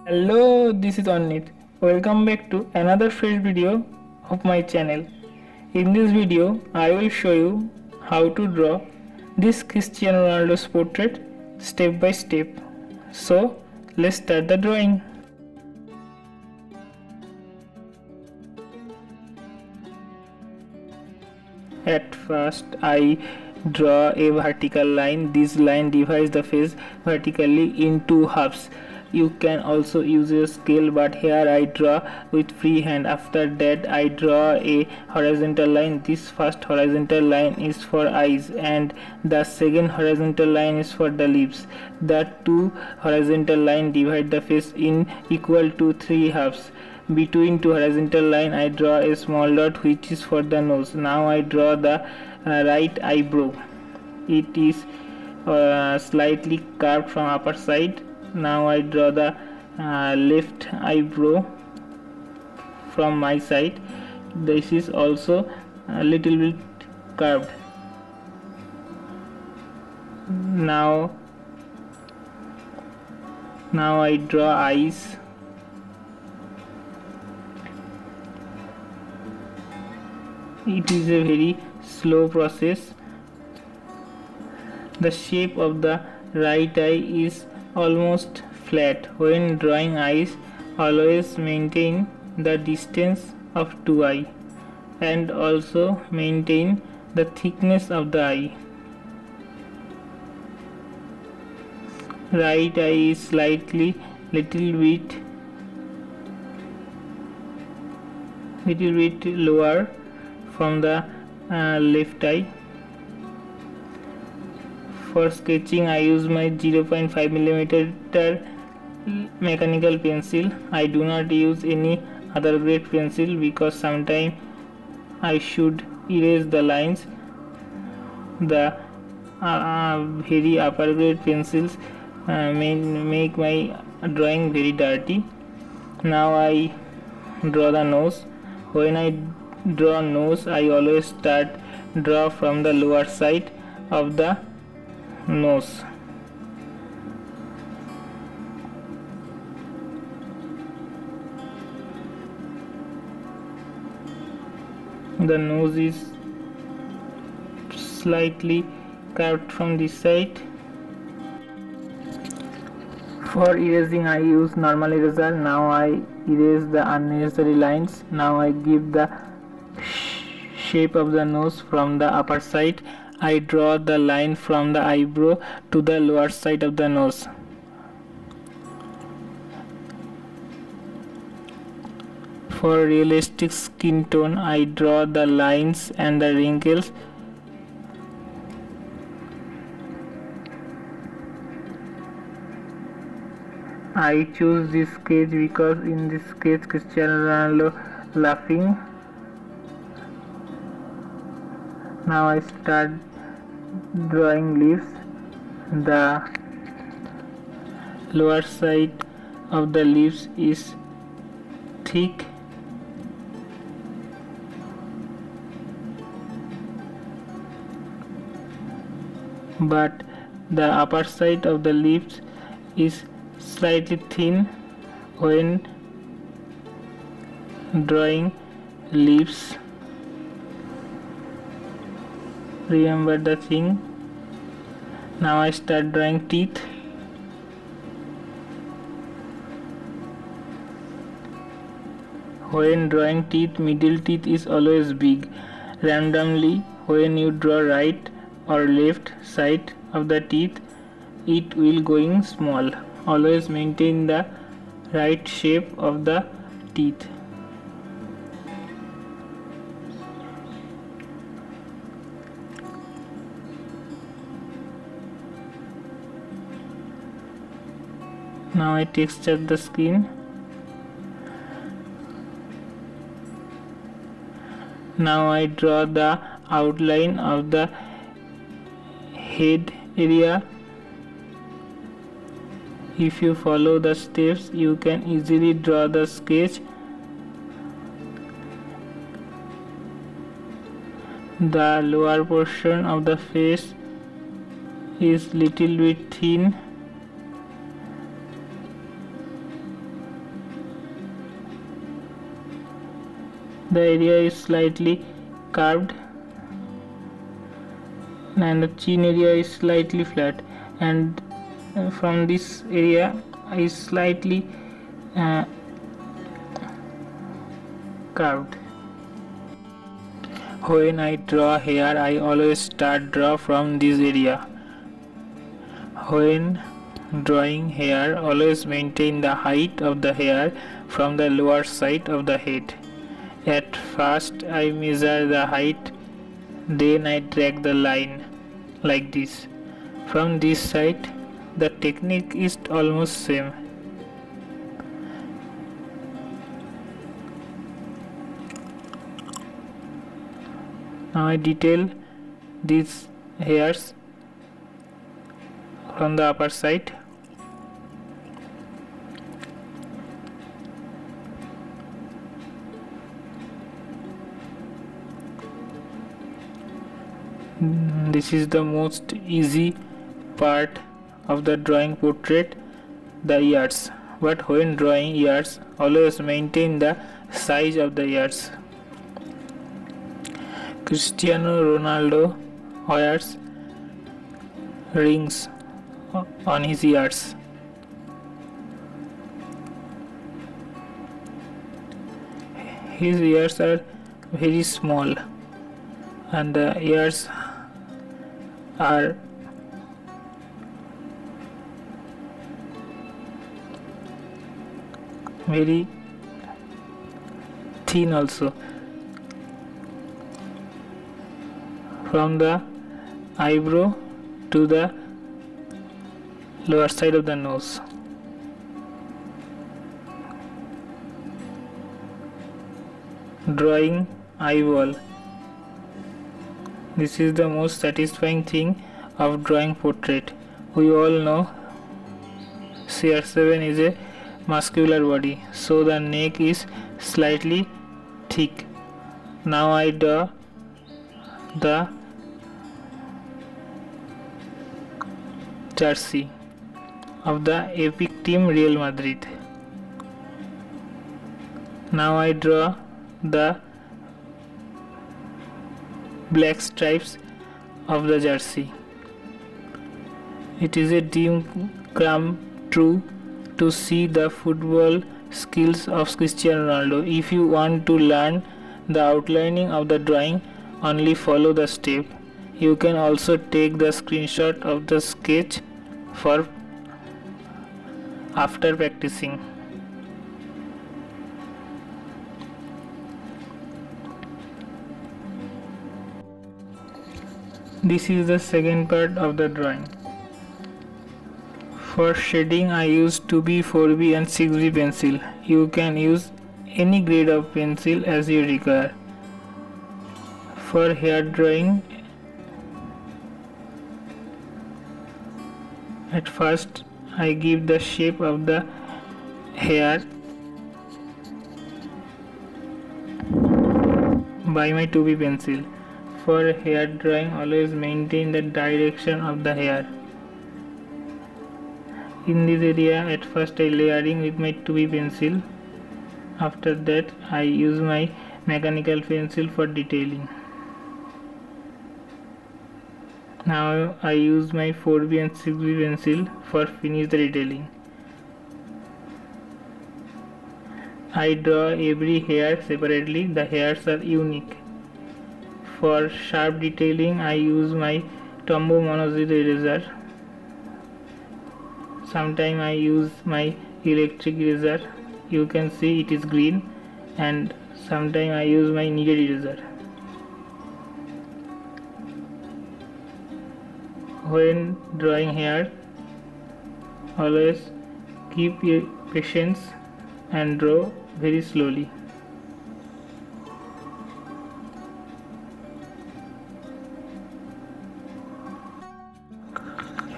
Hello, this is Annit. Welcome back to another fresh video of my channel. In this video, I will show you how to draw this Cristiano Ronaldo's portrait step by step. So, let's start the drawing. At first, I draw a vertical line. This line divides the face vertically in two halves. You can also use a scale, but here I draw with free hand. After that, I draw a horizontal line. This first horizontal line is for eyes and the second horizontal line is for the lips. The two horizontal lines divide the face in equal to three halves. Between two horizontal lines, I draw a small dot which is for the nose. Now I draw the right eyebrow. It is slightly curved from upper side. Now I draw the left eyebrow from my side. This is also a little bit curved. Now I draw eyes. It is a very slow process. The shape of the right eye is almost flat. When drawing eyes, always maintain the distance of two eyes and also maintain the thickness of the eye. Right eye is slightly little bit lower from the left eye. For sketching, I use my 0.5mm mechanical pencil. I do not use any other grade pencil because sometimes I should erase the lines. The very upper grade pencils make my drawing very dirty. Now I draw the nose. When I draw nose, I always draw from the lower side of the nose. The nose is slightly curved from this side. For erasing, I use normal eraser. Now I erase the unnecessary lines. Now I give the shape of the nose from the upper side. I draw the line from the eyebrow to the lower side of the nose. For realistic skin tone, I draw the lines and the wrinkles. I choose this sketch because in this sketch Cristiano Ronaldo laughing. Now I start drawing leaves. The lower side of the leaves is thick. But the upper side of the leaves is slightly thin. When drawing leaves, remember the thing. Now I start drawing teeth. When drawing teeth, middle teeth is always big. Randomly, when you draw right or left side of the teeth, it will going small. Always maintain the right shape of the teeth. Now I texture the skin. Now I draw the outline of the head area. If you follow the steps, you can easily draw the sketch. The lower portion of the face is little bit thin. the area is slightly curved and the chin area is slightly flat, and from this area is slightly curved. When I draw hair, I always draw from this area. When drawing hair, always maintain the height of the hair from the lower side of the head. At first I measure the height, then I drag the line like this. From this side, the technique is almost same. Now I detail these hairs from the upper side. This is the most easy part of the drawing portrait, the ears. But when drawing ears, always maintain the size of the ears. Cristiano Ronaldo wears rings on his ears. His ears are very small and the ears are very thin also. From the eyebrow to the lower side of the nose. Drawing eyeball. This is the most satisfying thing of drawing portrait. We all know CR7 is a muscular body, so the neck is slightly thick. Now I draw the jersey of the epic team Real Madrid. Now I draw the black stripes of the jersey. It is a dream come true to see the football skills of Cristiano Ronaldo. If you want to learn the outlining of the drawing, only follow the step. You can also take the screenshot of the sketch for after practicing. This is the second part of the drawing. For shading I use 2B, 4B and 6B pencil. You can use any grade of pencil as you require. For hair drawing, at first I give the shape of the hair by my 2B pencil. For hair drawing, always maintain the direction of the hair. In this area, at first I layering with my 2B pencil. After that, I use my mechanical pencil for detailing. Now I use my 4B and 6B pencil for finish the detailing. I draw every hair separately. The hairs are unique. For sharp detailing, I use my Tombow Mono 0 eraser. Sometimes I use my electric eraser. You can see it is green, and sometimes I use my kneaded eraser. When drawing hair, always keep your patience and draw very slowly.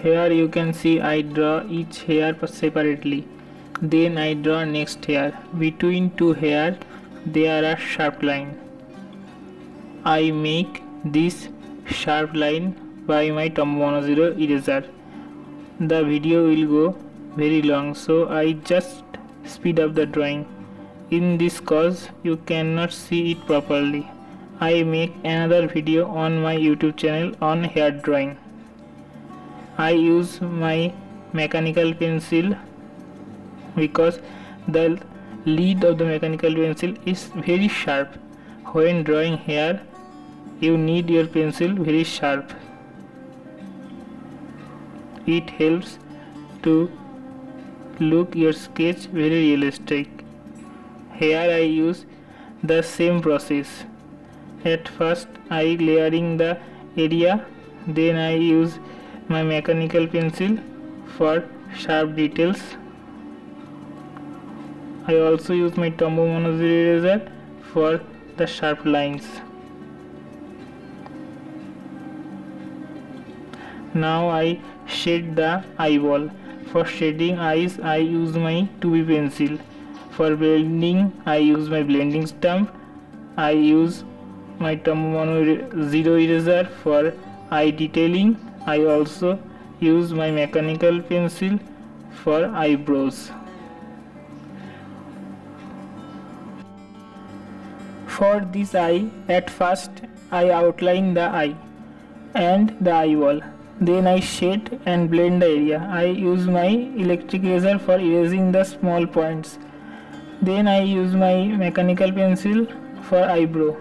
Here you can see I draw each hair separately. Then I draw next hair. Between two hairs there are sharp line. I make this sharp line by my Tombow Mono 0 eraser. The video will go very long, so I just speed up the drawing. in this cause you cannot see it properly. I make another video on my YouTube channel on hair drawing. I use my mechanical pencil because the lead of the mechanical pencil is very sharp. When drawing hair, you need your pencil very sharp. It helps to look your sketch very realistic. Here I use the same process. At first I layering the area, then I use my mechanical pencil for sharp details. I also use my Tombow Mono 0 eraser for the sharp lines. Now I shade the eyeball. For shading eyes I use my 2B pencil. For blending I use my blending stump. I use my Tombow Mono 0 eraser for eye detailing. I also use my mechanical pencil for eyebrows. For this eye, at first I outline the eye and the eyeball. Then I shade and blend the area. I use my electric eraser for erasing the small points. Then I use my mechanical pencil for eyebrow.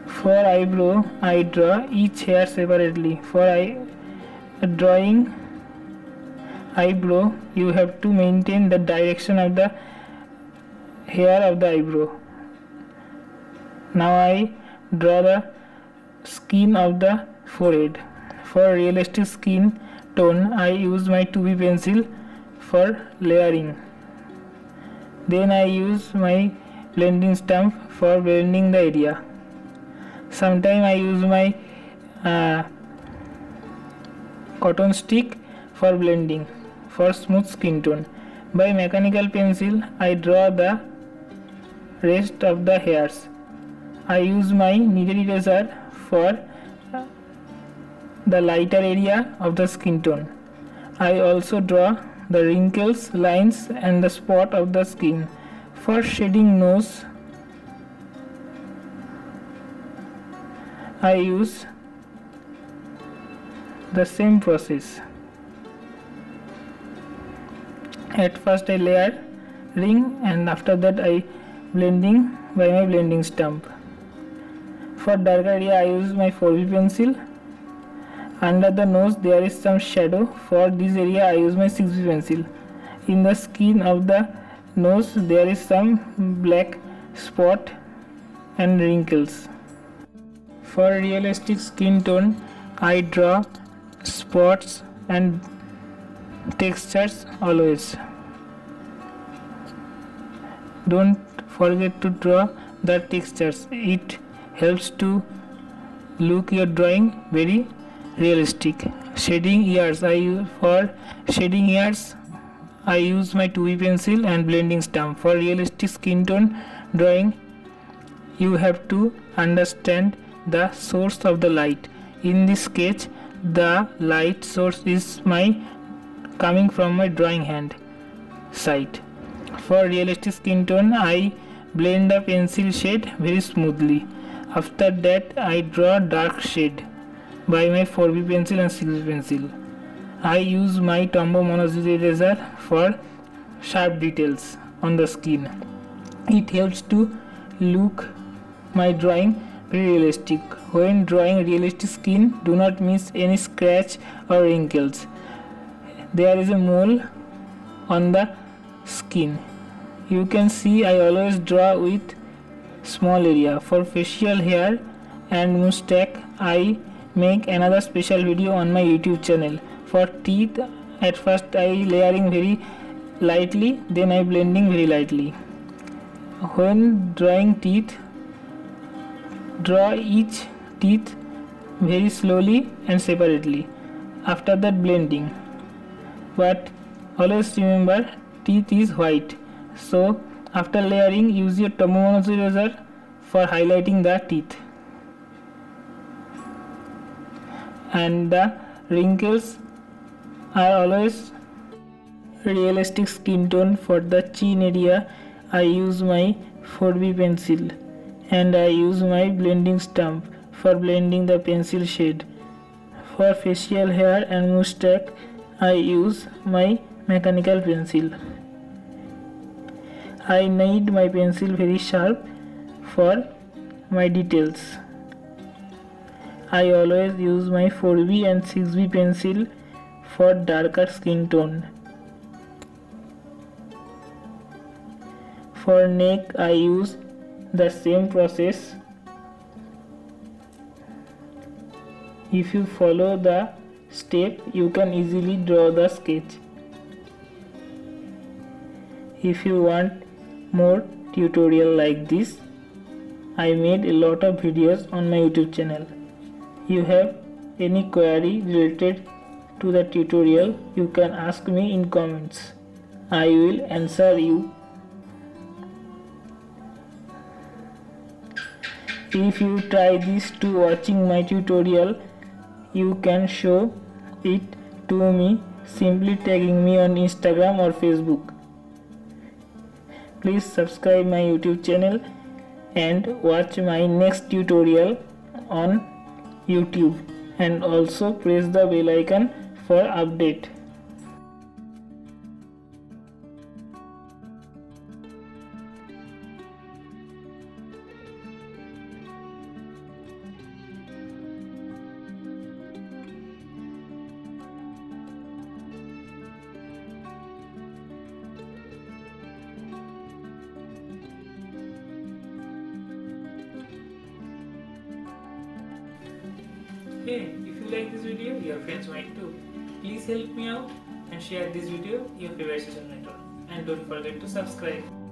For eyebrow, I draw each hair separately. For drawing eyebrow, you have to maintain the direction of the hair of the eyebrow. Now I draw the skin of the forehead. For realistic skin tone, I use my 2B pencil for layering. Then I use my blending stump for blending the area. Sometimes I use my cotton stick for blending for smooth skin tone. By mechanical pencil, I draw the rest of the hairs. I use my needle eraser for the lighter area of the skin tone. I also draw the wrinkles, lines and the spot of the skin. For shading nose, I use the same process. At first I layer ring and after that I blending by my blending stump. For darker area I use my 4B pencil. Under the nose there is some shadow. For this area I use my 6B pencil. In the skin of the nose there is some black spot and wrinkles. For realistic skin tone I draw spots and textures always. Don't forget to draw the textures. It helps to look your drawing very realistic. Shading ears, for shading ears I use my 2B pencil and blending stump. For realistic skin tone drawing you have to understand the source of the light. In this sketch the light source is coming from my drawing hand side. For realistic skin tone I blend the pencil shade very smoothly. After that I draw dark shade by my 4B pencil and 6B pencil. I use my Tombow Mono 0 eraser for sharp details on the skin. It helps to look my drawing very realistic. When drawing realistic skin, do not miss any scratch or wrinkles. There is a mole on the skin. You can see I always draw with small area. For facial hair and mustache I make another special video on my YouTube channel. For teeth, at first I layering very lightly, then I blending very lightly. When drawing teeth, draw each teeth very slowly and separately. After that blending. But always remember teeth is white. So after layering use your Tombow Mono 0 eraser for highlighting the teeth. And the wrinkles are always realistic skin tone. For the chin area, I use my 4B pencil and I use my blending stump for blending the pencil shade. For facial hair and mustache, I use my mechanical pencil. I need my pencil very sharp for my details. I always use my 4B and 6B pencil for darker skin tone. For neck, I use the same process. If you follow the step, you can easily draw the sketch. If you want more tutorial like this, I made a lot of videos on my YouTube channel. You have any query related to the tutorial, you can ask me in comments. I will answer you. If you try this to watching my tutorial, you can show it to me simply tagging me on Instagram or Facebook. Please subscribe my YouTube channel and watch my next tutorial on YouTube, and also press the bell icon for update. Hey, if you like this video, your friends might too. Please help me out and share this video your favorite social network. And don't forget to subscribe.